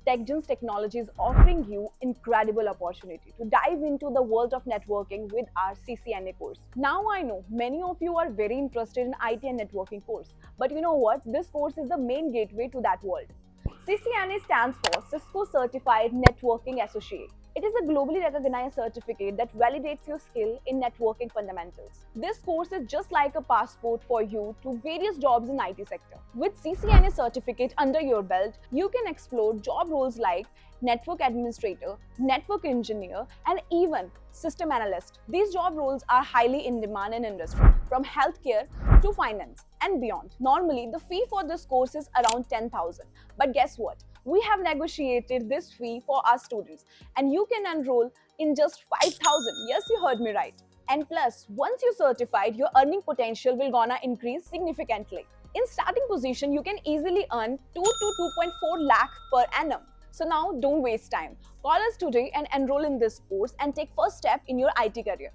Tekgence Technologies is offering you incredible opportunity to dive into the world of networking with our CCNA course. Now I know many of you are very interested in IT and networking course, but you know what? This course is the main gateway to that world. CCNA stands for Cisco Certified Networking Associate. It is a globally recognized certificate that validates your skill in networking fundamentals. This course is just like a passport for you to various jobs in IT sector. With CCNA certificate under your belt, you can explore job roles like network administrator, network engineer, and even system analyst. These job roles are highly in demand in industry, from healthcare to finance and beyond. Normally, the fee for this course is around 10,000. But guess what? We have negotiated this fee for our students and you can enroll in just 5,000. Yes, you heard me right. And plus, once you're certified, your earning potential will gonna increase significantly. In starting position, you can easily earn 2 to 2.4 lakh per annum. So now don't waste time. Call us today and enroll in this course and take first step in your IT career.